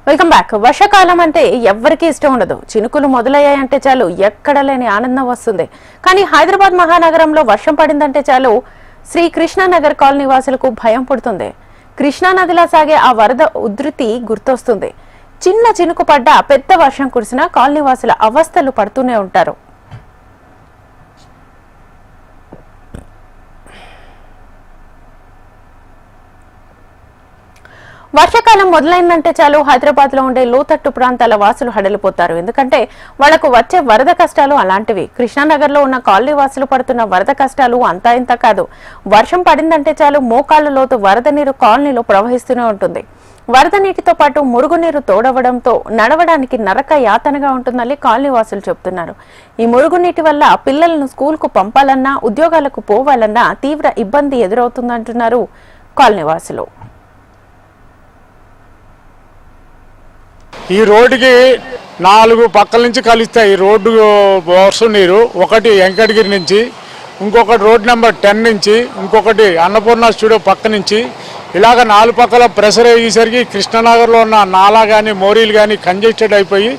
Welcome back. వర్షాకాలం అంటే ఎవ్వరికీ ఇష్టం ఉండదు. చినుకులు మొదలయ్యాయంటే చాలు ఎక్కడ లేని ఆనందం వస్తుంది. కానీ హైదరాబాద్ మహానగరంలో వర్షం పడిందంటే చాలు శ్రీ కృష్ణానగర్ కాలనీ వాసులకు భయం పుడుతుంది. కృష్ణానదిలా సాగే ఆ వరద ఉధృతి గుర్తొస్తుంది. చిన్న చినుకు పడ్డా పెద్ద వర్షం కురిసినా కాలనీ వాసుల అవస్థలు పడుతూనే ఉంటారు. వర్షాకాలం మొదలైందంటే చాలు హైదరాబాద్ లో ఉండే లోతట్టు ప్రాంతాల వాసులు హడలిపోతారు. ఎందుకంటే వాళ్లకు వచ్చే వరద కష్టాలు అలాంటివి. కృష్ణానగర్ లో ఉన్న కాలనీ వాసులు పడుతున్న వరద కష్టాలు అంతా ఇంత కాదు. వర్షం పడిందంటే చాలు మోకాళ్ల లోతు వరద నీరు కాలనీలో ప్రవహిస్తూనే ఉంటుంది. వరద నీటితో పాటు మురుగునీరు తోడవడంతో నడవడానికి నరక యాతనగా ఉంటుందని కాలనీ వాసులు చెబుతున్నారు. ఈ మురుగునీటి వల్ల పిల్లలను స్కూల్ కు పంపాలన్నా ఉద్యోగాలకు పోవాలన్నా తీవ్ర ఇబ్బంది ఎదురవుతుందంటున్నారు కాలనీ వాసులు. ఈ రోడ్డుకి 4 పక్కల నుంచి కలుస్తాయి. ఈ రోడ్డు వర్షం నీరు ఒకటి వెంకటగిరి నుంచి, ఇంకొకటి రోడ్ నెంబర్ 10 నుంచి, ఇంకొకటి అన్నపూర్ణ స్టూడియో పక్క నుంచి, ఇలాగ 4 పక్కల ప్రెషర్ అయ్యేసరికి కృష్ణానగర్లో ఉన్న నాలా కానీ మోరీలు కానీ కంజెస్టెడ్ అయిపోయి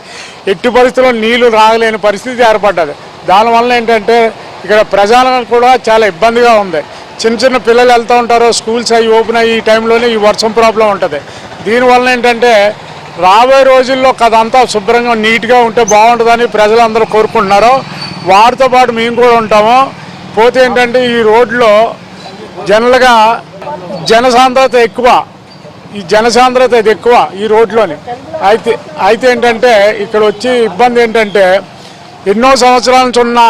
ఎట్టి పరిస్థితుల్లో నీళ్లు రాగలేని పరిస్థితి ఏర్పడ్డది. దానివల్ల ఏంటంటే ఇక్కడ ప్రజలకు కూడా చాలా ఇబ్బందిగా ఉంది. చిన్న చిన్న పిల్లలు వెళ్తూ ఉంటారు, స్కూల్స్ అవి ఓపెన్ అయ్యి ఈ టైంలోనే ఈ వర్షం ప్రాబ్లం ఉంటుంది. దీనివల్ల ఏంటంటే రాబోయే రోజుల్లో అదంతా శుభ్రంగా నీట్గా ఉంటే బాగుంటుందని ప్రజలందరూ కోరుకుంటున్నారు. వారితో పాటు మేము కూడా ఉంటాము. పోతే ఏంటంటే ఈ రోడ్లో జనరల్గా జనసాంద్రత ఎక్కువ, ఈ రోడ్లోని అయితే ఏంటంటే ఇక్కడ వచ్చి ఇబ్బంది ఏంటంటే ఎన్నో సంవత్సరాల నుంచి ఉన్న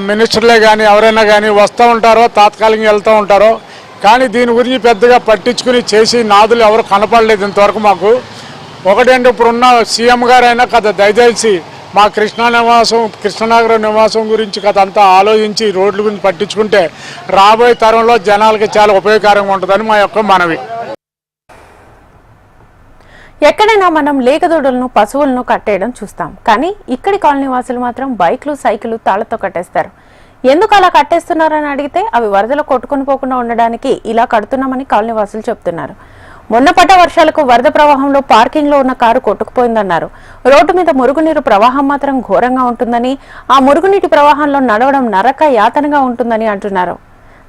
మినిస్టర్లే కానీ ఎవరైనా కానీ వస్తూ ఉంటారో తాత్కాలికంగా వెళ్తూ ఉంటారో, కానీ దీని గురించి పెద్దగా పట్టించుకుని చేసి నాదులు ఎవరు కనపడలేదు ఇంతవరకు మాకు. ఒకటంటే ఇప్పుడున్న సీఎం గారైనా కదా దయచేసి మా కృష్ణానగర్ నివాసం గురించి అంతా ఆలోచించి రోడ్ల గురించి పట్టించుకుంటే రాబోయే తరంలో జనాలకి చాలా ఉపయోగకరంగా ఉంటుందని మా యొక్క మనవి. ఎక్కడైనా మనం లేగదూడలను పశువులను కట్టేయడం చూస్తాం. కానీ ఇక్కడి కాలనీ వాసులు మాత్రం బైక్లు సైకిల్ తాళ్లతో కట్టేస్తారు. ఎందుకు అలా కట్టేస్తున్నారని అడిగితే అవి వరదలో కొట్టుకుని పోకుండా ఉండడానికి ఇలా కడుతున్నామని కాలనీ వాసులు చెప్తున్నారు. మొన్న పడ్డ వర్షాలకు వరద ప్రవాహంలో పార్కింగ్ లో ఉన్న కారు కొట్టుకుపోయిందన్నారు. రోడ్డు మీద మురుగునీరు ప్రవాహం మాత్రం ఘోరంగా ఉంటుందని, ఆ మురుగునీటి ప్రవాహంలో నడవడం నరక యాతనగా ఉంటుందని అంటున్నారు.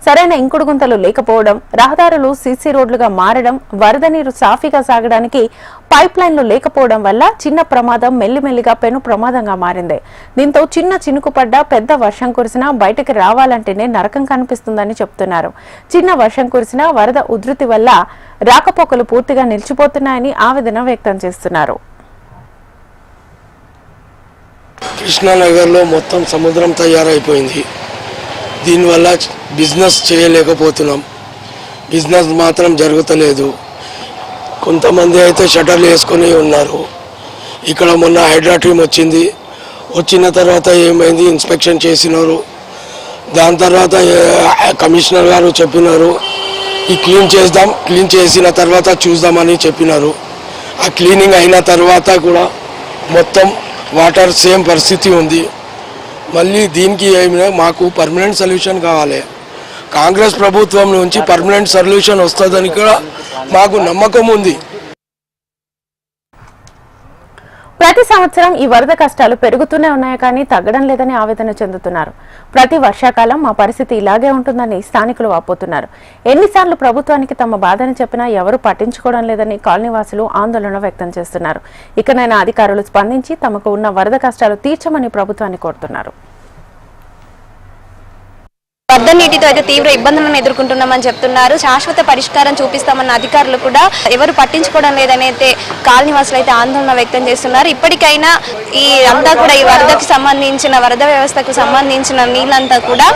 సరైన ఇంకుడు గుంతలు లేకపోవడం, రహదారులు సీసీ రోడ్లుగా మారడం, వరద నీరు సాఫీగా సాగడానికి పైప్ లైన్లు లేకపోవడం వల్ల చిన్న ప్రమాదం మెల్లిమెల్లిగా పెను ప్రమాదంగా మారింది. దీంతో చిన్న చినుకు పడ్డా పెద్ద వర్షం కురిసినా బయటకు రావాలంటేనే నరకం కనిపిస్తుందని చెప్తున్నారు. చిన్న వర్షం కురిసినా వరద ఉధృతి వల్ల రాకపోకలు పూర్తిగా నిలిచిపోతున్నాయని ఆవేదన వ్యక్తం చేస్తున్నారు. కృష్ణానగర్లో మొత్తం సముద్రం తయారైపోయింది. దీనివల్ల బిజినెస్ చేయలేకపోతున్నాం. బిజినెస్ మాత్రం జరుగుతలేదు. కొంతమంది అయితే షటర్లు వేసుకొని ఉన్నారు. ఇక్కడ మొన్న హైడ్రా టీమ్ వచ్చిన తర్వాత ఏమైంది, ఇన్స్పెక్షన్ చేసినారు. దాని తర్వాత కమిషనర్ గారు చెప్పినారు ఈ క్లీన్ చేసిన తర్వాత చూద్దామని చెప్పినారు. ఆ క్లీనింగ్ అయిన తర్వాత కూడా మొత్తం వాటర్ సేమ్ పరిస్థితి ఉంది. మళ్ళీ దీనికి ఏమైనా మాకు పర్మనెంట్ సొల్యూషన్ కావాలి. కాంగ్రెస్ ప్రభుత్వం నుంచి పర్మనెంట్ సొల్యూషన్ వస్తుందని కూడా మాకు నమ్మకం ఉంది. ప్రతి సంవత్సరం ఈ వరద కష్టాలు పెరుగుతూనే ఉన్నాయి, కానీ తగ్గడం లేదని ఆవేదన చెందుతున్నారు. ప్రతి వర్షాకాలం మా పరిస్థితి ఇలాగే ఉంటుందని స్థానికులు వాపోతున్నారు. ఎన్నిసార్లు ప్రభుత్వానికి తమ బాధని చెప్పినా ఎవరూ పట్టించుకోవడం లేదని కాలనీవాసులు ఆందోళన వ్యక్తం చేస్తున్నారు. ఇకనైనా అధికారులు స్పందించి తమకు ఉన్న వరద కష్టాలు తీర్చమని ప్రభుత్వాన్ని కోరుతున్నారు. వరద నీటితో అయితే తీవ్ర ఇబ్బందులను ఎదుర్కొంటున్నామని చెప్తున్నారు. శాశ్వత పరిష్కారం చూపిస్తామన్న అధికారులు కూడా ఎవరు పట్టించుకోవడం లేదని అయితే కాలనీవాసులు అయితే ఆందోళన వ్యక్తం చేస్తున్నారు. ఇప్పటికైనా ఈ అంతా కూడా ఈ వరదకు సంబంధించిన వరద వ్యవస్థకు సంబంధించిన నీళ్ళంతా కూడా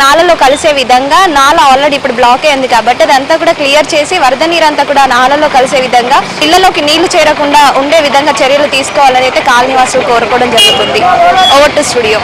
నాలలో కలిసే విధంగా, నాల ఆల్రెడీ ఇప్పుడు బ్లాక్ అయింది కాబట్టి అదంతా కూడా క్లియర్ చేసి వరద నీరంతా కూడా నాలలో కలిసే విధంగా ఇళ్లలోకి నీళ్లు చేరకుండా ఉండే విధంగా చర్యలు తీసుకోవాలని అయితే కాలనీవాసులు కోరుకోవడం జరుగుతుంది. Over to studio.